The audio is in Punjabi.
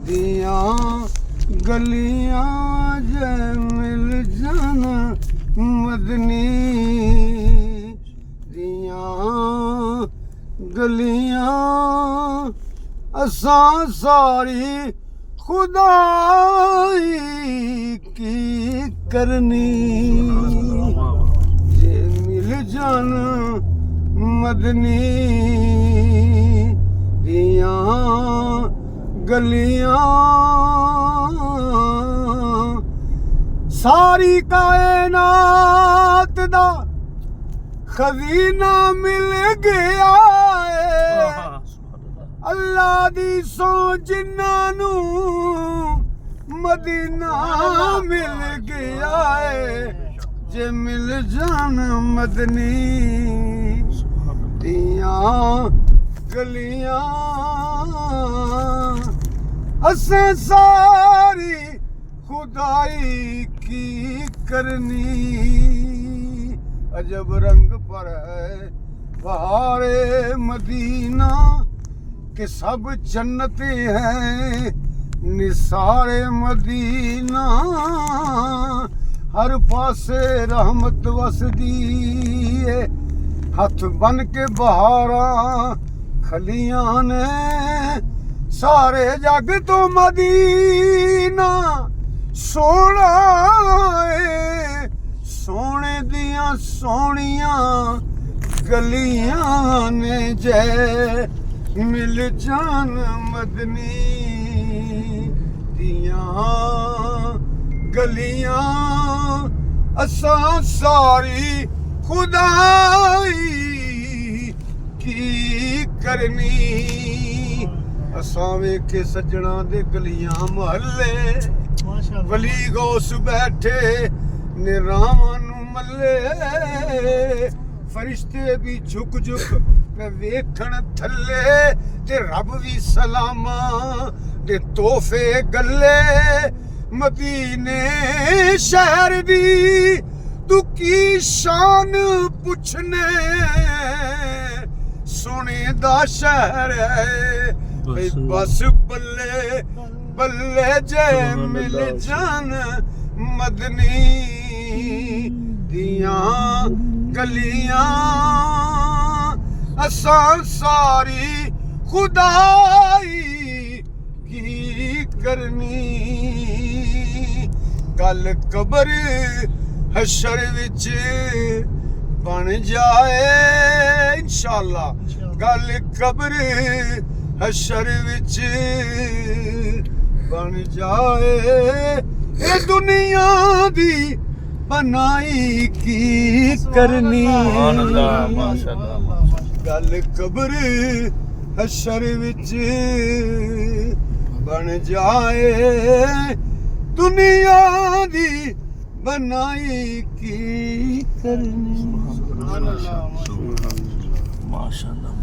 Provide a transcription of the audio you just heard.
ਦੀਆਂ ਗਲੀਆਂ ਜੇ ਮਿਲ ਜਾਣ ਮਦਨੀ ਦੀਆਂ ਗਲੀਆਂ ਅਸਾਂ ਸਾਰੀ ਖੁਦਾਈ ਕੀ ਕਰਨੀ ਜੇ ਮਿਲ ਜਾਣ ਮਦਨੀ ਦੀਆਂ ਗਲੀਆਂ ਸਾਰੀ ਕਾਇਨਾਤ ਦਾ ਖਜ਼ੀਨਾ ਮਿਲ ਗਿਆ ਏ ਅੱਲਾ ਦੀ ਸੌ ਜਿਨ੍ਹਾਂ ਨੂੰ ਮਦੀਨਾ ਮਿਲ ਗਿਆ ਏ ਜੇ ਮਿਲ ਜਾਣ ਮਦਨੀ ਦੀਆਂ ਗਲੀਆਂ ਅਸਾਂ ਸਾਰੀ खुदाई की करनी अजब रंग पर है बहारे मदीना के सब जन्नते हैं निसारे मदीना हर पासे रहमत वसदी है हथ बन के बहारा खलियां ने सारे जग तो मदीना सोना ਏ ਸੋਹਣੇ ਦੀਆਂ ਸੋਹਣੀਆਂ ਗਲੀਆਂ ਨੇ ਜੈ ਮਿਲ ਜਾਣ ਮਦਨੀ ਦੀਆਂ ਗਲੀਆਂ ਅਸਾਂ ਸਾਰੀ ਖੁਦਾਈ ਕੀ ਕਰਨੀ ਅਸਾਂ ਵੇਖੇ ਸੱਜਣਾ ਦੇ ਗਲੀਆਂ ਮੁਹੱਲੇ ਵਲੀ ਗੌਸ ਬੈਠੇ ਨਿਰਾਵਾਂ ਨੂੰ ਮੱਲੇ ਫਰਿਸ਼ਤੇ ਵੀ ਝੁਕ ਝੁਕ ਤੇ ਵੇਖਣ ਥੱਲੇ ਤੇ ਰੱਬ ਵੀ ਸਲਾਮਾਂ ਦੇ ਤੋਹਫੇ ਗੱਲੇ ਮਦੀਨੇ ਸ਼ਹਿਰ ਦੀ ਤੂੰ ਕੀ ਸ਼ਾਨ ਪੁੱਛਨੇ ਸੋਹਣੇ ਦਾ ਸ਼ਹਿਰ ਹੈ ਬਸ ਬੱਲੇ ਬੱਲੇ ਜੇ ਮਿਲ ਜਾਣ ਮਦਨੀ ਦੀਆਂ ਗਲੀਆਂ ਅਸਾਂ ਸਾਰੀ ਖੁਦਾਈ ਕੀ ਕਰਨੀ ਗੱਲ ਕਬਰ ਹਸ਼ਰ ਵਿੱਚ ਬਣ ਜਾਏ ਇਨਸ਼ਾਅੱਲਾ ਗੱਲ ਕਬਰ ਹਸ਼ਰ ਵਿੱਚ ਬਣ ਜਾਏ ਇਹ ਦੁਨੀਆ ਦੀ ਬਣਾਈ ਕੀ ਕਰਨੀ ਸੁਭਾਨ ਅੱਲਾਹ ਮਾਸ਼ਾਅੱਲਾਹ ਗੱਲ ਕਬਰ ਹਸ਼ਰ ਵਿੱਚ ਬਣ ਜਾਏ ਦੁਨੀਆ ਦੀ ਬਣਾਈ ਕੀ ਕਰਨੀ ਸੁਭਾਨ ਅੱਲਾਹ ਮਾਸ਼ਾਅੱਲਾਹ